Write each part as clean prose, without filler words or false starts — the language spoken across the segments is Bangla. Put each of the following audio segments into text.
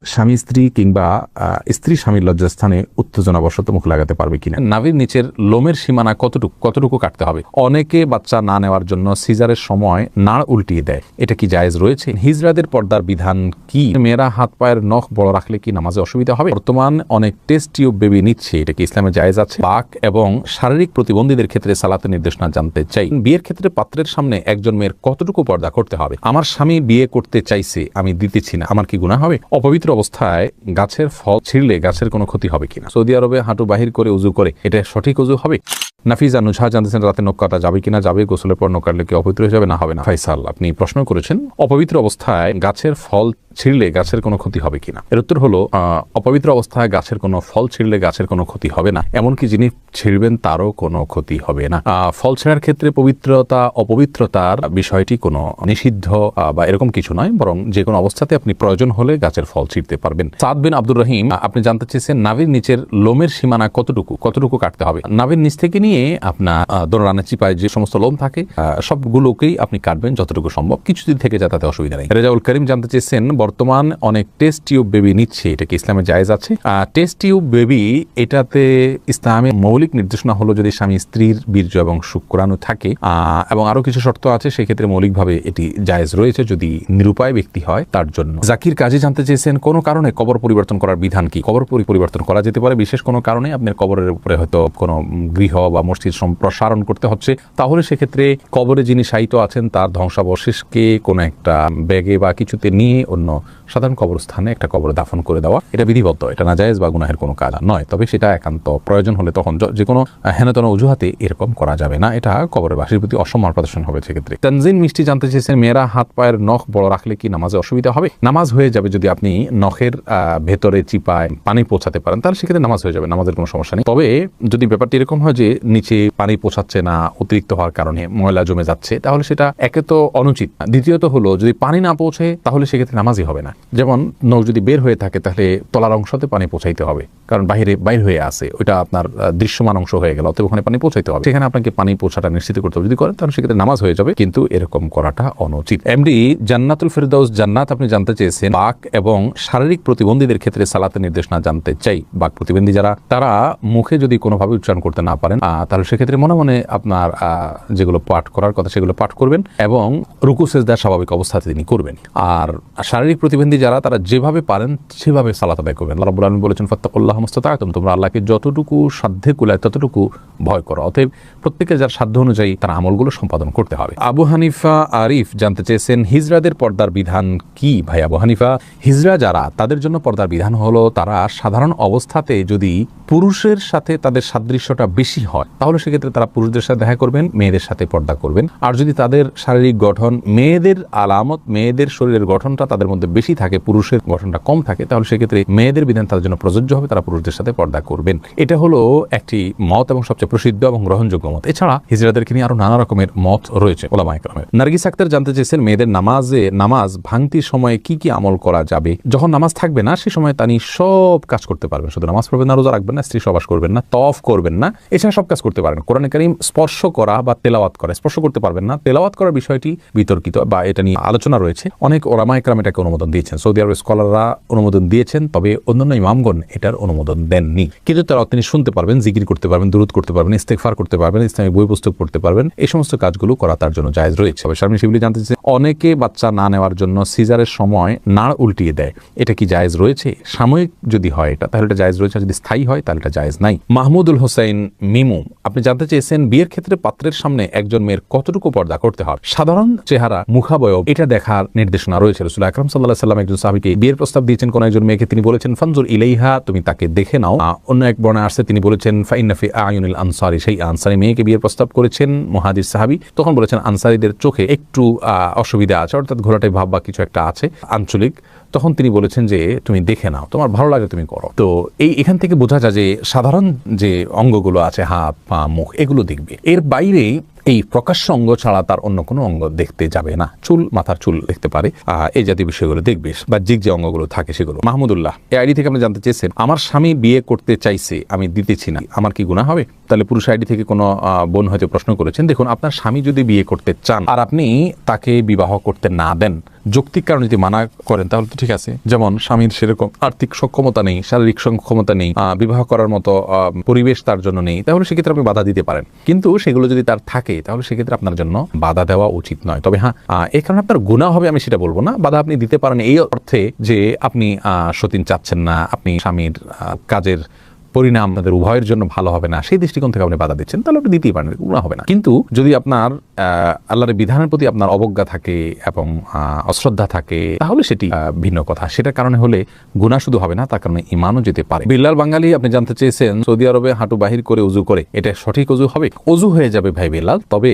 স্বামী স্ত্রী কিংবা স্ত্রী স্বামীর লজ্জাস্থানে উত্তেজনাবশত মুখ লাগাতে পারবে কিনা, নাভির নিচের লোমের সীমানা কতটুকু কাটতে হবে। অনেকে বাচ্চা না নেওয়ার জন্য সিজারের সময় নাড় উল্টিয়ে দেয়, এটা কি জায়েজ রয়েছে? হিজড়াদের পর্দার বিধান কি? মেয়েরা হাত পায়ের নখ বড় রাখলে কি নামাজে অসুবিধা হবে? বর্তমান অনেক টেস্ট টিউব বেবি নিচ্ছে, এটা কি ইসলামে জায়েজ আছে? পাক এবং শারীরিক প্রতিবন্ধীদের ক্ষেত্রে সালাতের নির্দেশনা জানতে চাই। বিয়ের ক্ষেত্রে পাত্রের সামনে একজন মেয়ের কতটুকু পর্দা করতে হবে? আমার স্বামী বিয়ে করতে চাইছে, আমি দিতেছি না, আমার কি গুনাহ হবে? অপবিত্র অবস্থায় গাছের ফল ছিঁড়লে গাছের কোনো ক্ষতি হবে কিনা? সৌদি আরবে হাঁটু বাহির করে উজু করে, এটা সঠিক উজু হবে? নাফিজা নুজহা জানতেছেন রাতে নখ কাটা যাবে কিনা, যাবে। গোসলের পর নখ কাটলে কি অপবিত্র হয়ে যাবে? না, হবে না। ফাইসাল, আপনি প্রশ্ন করেছেন অপবিত্র অবস্থায় গাছের ফল ছিঁড়লে গাছের কোনো ক্ষতি হবে কিনা। এর উত্তর হলো অপবিত্র অবস্থায় গাছের কোনো ফল ছিঁড়লে গাছের কোনো ক্ষতি হবে না, এমনকি যিনি ছিঁড়বেন তারও কোনো ক্ষতি হবে না। ফল ছেঁড়ার ক্ষেত্রে পবিত্রতা অপবিত্রতার বিষয়টি কোনো নিষিদ্ধ বা এরকম কিছু নয়, বরং যে কোনো অবস্থাতে আপনি প্রয়োজন হলে গাছের ফল ছিঁড়তে পারবেন। সাদ বিন আব্দুর রহিম, আপনি জানতে চেয়েছেন নাভির নিচের লোমের সীমানা কতটুকু কাটতে হবে। নাভির নিচ থেকে নিয়ে আপনার দোড়ানা চিপায় যে সমস্ত লোম থাকে সবগুলোকেই আপনি কাটবেন যতটুকু সম্ভব, কিছু যদি থেকে যায় তাতে অসুবিধা নেই। রেজাউল করিম জানতে চেয়েছেন বর্তমান অনেক টেস্ট টিউব বেবি নিচ্ছে, এটা কি ইসলামে জায়েজ আছে? টেস্ট টিউব বেবি, এটাতে ইসলামের মৌলিক নির্দেশনা হলো যদি স্বামী স্ত্রীর বীর্য এবং শুক্রাণু থাকে এবং আরো কিছু শর্ত আছে, সেক্ষেত্রে মৌলিকভাবে এটি জায়েজ রয়েছে যদি নিরুপায় ব্যক্তি হয় তার জন্য। জাকির কাজী জানতে চেয়েছেন কোনো কারণে কবর পরিবর্তন করার বিধান কি? কবর পরিবর্তন করা যেতে পারে বিশেষ কোনো কারণে, আপনার কবরের উপরে হয়তো কোনো গৃহ বা মসজিদ সম্প্রসারণ করতে হচ্ছে, তাহলে সেক্ষেত্রে কবরে যিনি শায়িত আছেন তার ধ্বংসাবশেষকে কোনো একটা ব্যাগে বা কিছুতে নিয়ে অন্য সাধারণ কবরস্থানে একটা কবরে দাফন করে দেওয়া, এটা বিধিবদ্ধ, এটা নাজায়েজ বা গুনাহের কোনো কাজ নয়। তবে সেটা একান্ত প্রয়োজন হলে তখন যে কোনো হেনতন অজুহাতে এরকম করা যাবে না, এটা কবরের বাসীর প্রতি অসম্মান প্রদর্শন হবে সেক্ষেত্রে। তানজিন মিষ্টি জানতে চেয়েছেন মেয়েরা হাত পায়ের নখ বড় রাখলে কি নামাজে অসুবিধা হবে? নামাজ হয়ে যাবে যদি আপনি নখের ভেতরে চিপায় পানি পৌঁছাতে পারেন, তাহলে সেক্ষেত্রে নামাজ হয়ে যাবে, নামাজের কোনো সমস্যা নেই। তবে যদি ব্যাপারটি এরকম হয় যে নিচে পানি পৌঁছাচ্ছে না, অতিরিক্ত হওয়ার কারণে ময়লা জমে যাচ্ছে, তাহলে সেটা একে তো অনুচিত, দ্বিতীয়ত হলো যদি পানি না পৌঁছে তাহলে সেক্ষেত্রে নামাজই হবে না। যেমন নখ যদি বের হয়ে থাকে তাহলে তলার অংশতে পানি পৌঁছাইতে হবে, কারণ বাইর হয়ে আসে, ওইটা আপনার দৃশ্যমান অংশ হয়ে গেল, অতএব ওখানে পানি পৌঁছাইতে হবে, সেখানে আপনাকে পানি পৌঁছাটা নিশ্চিত করতে হবে। যদি করেন তাহলে সেক্ষেত্রে নামাজ হয়ে যাবে, কিন্তু এরকম করাটা অনুচিত। এমডি জান্নাতুল ফেরদাউস জান্নাত, আপনি জানতে চেয়েছেন বাক এবং শারীরিক প্রতিবন্ধীদের ক্ষেত্রে সালাতের নির্দেশনা জানতে চাই। বাক প্রতিবন্ধী যারা, তারা মুখে যদি কোনোভাবে উচ্চারণ করতে না পারেন তাহলে সেক্ষেত্রে মনে মনে আপনার যেগুলো পাঠ করার কথা সেগুলো পাঠ করবেন এবং রুকু সেজদার স্বাভাবিক অবস্থাতে তিনি করবেন। আর শারীরিক প্রতিবন্ধী যারা, তারা যেভাবে পারেন সেভাবে সালাত আদায় করবেন। আল্লাহ রাব্বুল আলামিন বলেছেন ফাত্তাকুল্লাহ মাসতাতা'তুম, তোমরা আল্লাহকে যতটুকু সাধ্যে কুলায় ততটুকু ভয় করো। অতএব প্রত্যেকের যার সাধ্য অনুযায়ী তার আমলগুলো সম্পাদন করতে হবে। আবু হানিফা আরিফ জানতে চেয়েছেন হিজড়াদের পর্দার বিধান কি? ভাই আবু হানিফা, হিজড়া যারা, তাদের জন্য পর্দার বিধান হলো তারা সাধারণ অবস্থাতে যদি পুরুষের সাথে তাদের সাদৃশ্যটা বেশি হয় তাহলে সেক্ষেত্রে তারা পুরুষদের সাথে দেখা করবেন, মেয়েদের সাথে পর্দা করবেন। আর যদি তাদের শারীরিক গঠন, মেয়েদের আলামত, মেয়েদের শরীরের গঠনটা তাদের মধ্যে বেশি থাকে, পুরুষের গঠনটা কম থাকে, তাহলে সেক্ষেত্রে মেয়েদের বিধান তাদের জন্য প্রযোজ্য হবে, তারা পুরুষদের সাথে পর্দা করবেন। এটা হলো একটি মত এবং সবচেয়ে প্রসিদ্ধ এবং গ্রহণযোগ্য মত। এছাড়া হিজড়াদেরকে নিয়ে আরো নানা রকমের মত রয়েছে ওলামায়ে কেরামের। নার্গিস আক্তার জানতে চেয়েছেন মেয়েদের নামাজ ভাঙতির সময় কি কি আমল করা যাবে? যখন নামাজ থাকবে না সেই সময় তিনি সব কাজ করতে পারবেন, শুধু নামাজ পড়বেন না, রোজা রাখবেন না, স্ত্রী সহবাস করবেন না, তওয়াফ করবেন না, এছাড়া সব কাজ করতে পারেন। কোরআনে কারীম স্পর্শ করা বা তেলাওয়াত করা, স্পর্শ করতে পারবেন না, তেলাওয়াত করার বিষয়টি বিতর্কিত বা এটা নিয়ে আলোচনা রয়েছে। অনেক ওলামায়ে কেরাম এটাকে অনুমোদন দিয়েছেন, সৌদি আরবের স্কলাররা অনুমোদন দিয়েছেন, তবে অন্যান্য ইমামগণ এটার অনুমোদন দেননি। কিন্তু তারা তিনি শুনতে পারবেন, জিকির করতে পারবেন, দুরূদ করতে পারবেন, ইস্তেগফার করতে পারবেন, ইসলামী বই পুস্তক পড়তে পারবেন, এই সমস্ত কাজগুলো করা তার জন্য জায়েজ রয়েছে। শারমিন শিবলি জানতে চেয়েছেন অনেকে বাচ্চা না নেওয়ার জন্য সিজারের সময় নাড় উল্টিয়ে দেয়, এটা কি জায়েজ রয়েছে? সাময়িক যদি হয় এটা তাহলে এটা জায়েজ রয়েছে, যদি স্থায়ী হয় তাহলে এটা জায়েজ নাই। মাহমুদুল হোসেন মিমু, আপনি জানতে চেয়েছেন বিয়ের ক্ষেত্রে পাত্রের সামনে একজন মেয়ের কতটুকু পর্দা করতে হবে? সাধারণ চেহারা, মুখাবয়ব, এটা দেখার নির্দেশনা রয়েছে। রাসূল আকরাম সাল্লাল্লাহু আলাইহি ওয়াসাল্লাম একজন সাহাবীকে বিয়ের প্রস্তাব দিয়েছেন কোন একজন মেয়েকে, তিনি বলেছেন ফানজুর ইলাইহা, তুমি তাকে দেখে নাও। অন্য এক বর্ণনায় আসছে তিনি বলেছেন ফাইন্না ফি আয়ুনিল আনসারি, সেই আনসারি মেয়েকে বিয়ের প্রস্তাব করেছেন মুহাজির সাহাবী, তখন বলেছেন আনসারীদের চোখে একটু অসুবিধা আছে, অর্থাৎ ঘোরাটাই ভাব বা কিছু একটা আছে আঞ্চলিক, তখন তিনি বলেছেন যে তুমি দেখে নাও, তোমার ভালো লাগে তুমি করো। তো এখান থেকে বোঝা যায় যে সাধারণ যে অঙ্গগুলো আছে, হাত পা মুখ, এগুলো দেখবে, এর বাইরে এই প্রকাশ্য অঙ্গ ছাড়া তার অন্য কোনো অঙ্গ দেখতে যাবে না। চুল, মাথার চুল দেখতে পারে, এই জাতীয় বিষয়গুলো দেখবে, বা যে অঙ্গগুলো থাকে সেগুলো। মাহমুদুল্লাহ এই আইডি থেকে আপনি জানতে চেয়েছেন আমার স্বামী বিয়ে করতে চাইছে, আমি দিতেছি না, আমার কি গুনাহ হবে? তাহলে পুরুষ আইডি থেকে কোনো বোন হয়তো প্রশ্ন করেছেন। দেখুন, আপনার স্বামী যদি বিয়ে করতে চান আর আপনি তাকে বিবাহ করতে না দেন, যৌক্তিক কারণে যদি মানা করেন তাহলে তো ঠিক আছে। যেমন স্বামীর সেরকম আর্থিক সক্ষমতা নেই, শারীরিক সক্ষমতা নেই, বিবাহ করার মতো পরিবেশ তার জন্য নেই, তাহলে সেক্ষেত্রে আপনি বাধা দিতে পারেন। কিন্তু সেগুলো যদি তার থাকে তাহলে সেক্ষেত্রে আপনার জন্য বাধা দেওয়া উচিত নয়। তবে হ্যাঁ, এই কারণে আপনার গুনাহ হবে আমি সেটা বলবো না। বাধা আপনি দিতে পারেন এই অর্থে যে আপনি সতীন চাচ্ছেন না, আপনি স্বামীর কাজের পরিণাম তাদের উভয়ের জন্য ভালো হবে না, সেই দৃষ্টিকোণ থেকে আপনি বাধা দিচ্ছেন, তাহলে আপনি দিতেই পারেন, গুনাহ হবে না। কিন্তু যদি আপনার আল্লাহর বিধানের প্রতি আপনার অবজ্ঞা থাকে এবং অশ্রদ্ধা থাকে তাহলে সেটি ভিন্ন কথা। সেটার কারণে হলে গুনাহ শুধু হবে না, তার কারণে ঈমানও যেতে পারে। বিল্লাল বাঙালি আপনি জানতে চেয়েছেন সৌদি আরবে হাঁটু বাহির করে উজু করে এটা সঠিক অজু হবে? অজু হয়ে যাবে ভাই বিল্লাল, তবে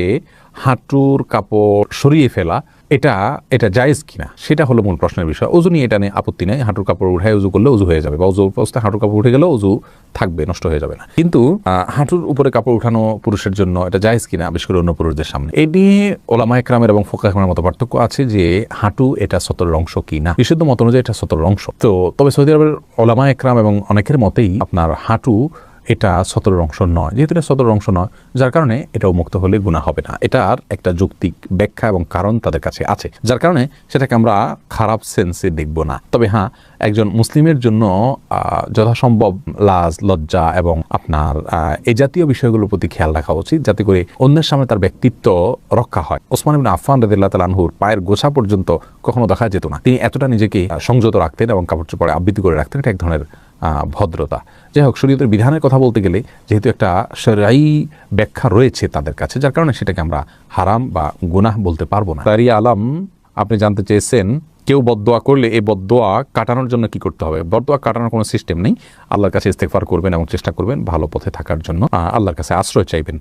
হাঁটুর কাপড় সরিয়ে ফেলা এটা জায়েজ কিনা সেটা হলো মূল প্রশ্নের বিষয়। অজু নিয়ে এটা নিয়ে আপত্তি নেই, হাঁটুর কাপড় উঠায় উজু করলে উজু হয়ে যাবে, বা উজু অবস্থায় হাঁটুর কাপড় উঠে গেলেও উজু থাকবে, নষ্ট হয়ে যাবে না। কিন্তু হাঁটুর উপরে কাপড় উঠানো পুরুষের জন্য এটা জায়েজ কিনা, বিশেষ করে অন্য পুরুষদের সামনে, এই নিয়ে ওলামা একরামের এবং ফুকাহা একরামের মতো পার্থক্য আছে যে হাঁটু এটা সতরের অংশ কিনা। বিশুদ্ধ মত অনুযায়ী এটা সতরের অংশ। তো তবে সৌদি আরবের ওলামা একরাম এবং অনেকের মতেই আপনার হাঁটু এটা সতরের অংশ নয়। যেহেতু এটা সতরের অংশ নয়, যার কারণে এটা উন্মুক্ত হলে গুনাহ হবে না। এটার একটা যৌক্তিক ব্যাখ্যা এবং কারণ তাদের কাছে আছে, যার কারণে সেটাকে আমরা খারাপ সেন্সে দেখব না। তবে হ্যাঁ, একজন মুসলিমের জন্য যথাসম্ভব লাজ, লজ্জা এবং আপনার এই জাতীয় বিষয়গুলোর প্রতি খেয়াল রাখা উচিত, যাতে করে অন্যের সামনে তার ব্যক্তিত্ব রক্ষা হয়। ওসমান ইবনে আফফান রাদিয়াল্লাহু তাআলা আনহুর পায়ের গোছা পর্যন্ত কখনো দেখা যেত না। তিনি এতটা নিজেকে সংযত রাখতেন এবং কাপড় চোপড়ে আবৃত্তি করে রাখতেন। এটা এক ধরনের ভদ্রতা। যাই হোক, শরীয়তের বিধানের কথা বলতে গেলে যেহেতু একটা শরঈ ব্যাখ্যা রয়েছে তাদের কাছে, যার কারণে সেটাকে আমরা হারাম বা গুনাহ বলতে পারবো না। তারিয়া আলম আপনি জানতে চেয়েছেন কেউ বদদোয়া করলে এই বদদোয়া কাটানোর জন্য কি করতে হবে? বদদোয়া কাটানোর কোনো সিস্টেম নেই। আল্লাহর কাছে ইস্তেগফার করবেন এবং চেষ্টা করবেন ভালো পথে থাকার জন্য, আল্লাহর কাছে আশ্রয় চাইবেন।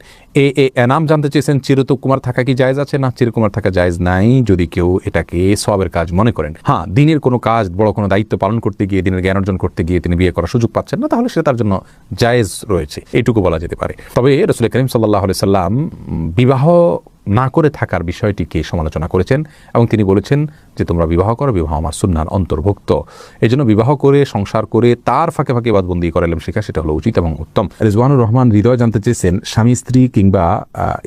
এনাম জানতে চেয়েছেন চিরকুমার থাকা কি জায়েজ আছে? না, চিরকুমার থাকা জায়েজ নাই যদি কেউ এটাকে সওয়াবের কাজ মনে করেন। হ্যাঁ, দিনের কোনো কাজ, বড় কোনো দায়িত্ব পালন করতে গিয়ে, দিনের জ্ঞান অর্জন করতে গিয়ে তিনি বিয়ে করার সুযোগ পাচ্ছেন না, তাহলে সেটা তার জন্য জায়েজ রয়েছে, এইটুকু বলা যেতে পারে। তবে রাসূল করিম সাল্লাল্লাহু আলাইহি সাল্লাম বিবাহ না করে থাকার বিষয়টিকে সমালোচনা করেছেন এবং তিনি বলেছেন যে তোমরা বিবাহ করো, বিবাহ আমার সুন্নাহর অন্তর্ভুক্ত। এই জন্য বিবাহ করে, সংসার করে তার ফাঁকে ফাঁকে ইবাদতবন্দি করা, ইলম শেখা, সেটা হলো উচিত এবং উত্তম। রিজওয়ানুর রহমান হৃদয় জানতে চেয়েছেন স্বামী স্ত্রী কিংবা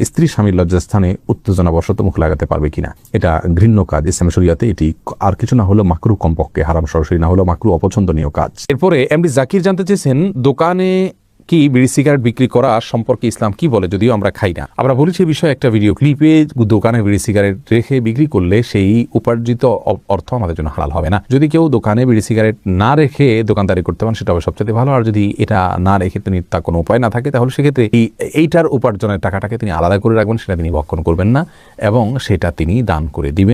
স্ত্রী স্বামীর লজ্জাস্থানে উত্তেজনাবশত মুখ লাগাতে পারবে কিনা? এটা ঘৃণ্য কাজ ইসলাম শরিয়াতে। এটি আর কিছু না হলো মাকরু, কমপক্ষে হারাম সরাসরি না হলো মাকরু, অপছন্দনীয় কাজ। এরপরে এমডি জাকির জানতে চেয়েছেন দোকানে কি বিড়ি সিগারেট বিক্রি করা সম্পর্কে ইসলাম কি বলে? যদিও আমরা খাই না, আমরা বলেছি এই বিষয়ে একটা ভিডিও ক্লিপে, দোকানে বিড়ি সিগারেট রেখে বিক্রি করলে সেই উপার্জিত অর্থ আমাদের জন্য হালাল হবে না। যদি কেউ দোকানে বিড়ি সিগারেট না রেখে দোকানদারি করতে পারেন সেটা হবে সবচেয়ে ভালো। আর যদি এটা না রেখে তিনি তার কোনো উপায় না থাকে, তাহলে সেক্ষেত্রে এইটার উপার্জনের টাকাটাকে তিনি আলাদা করে রাখবেন, সেটা তিনি ভক্ষণ করবেন না এবং সেটা তিনি দান করে দিবেন।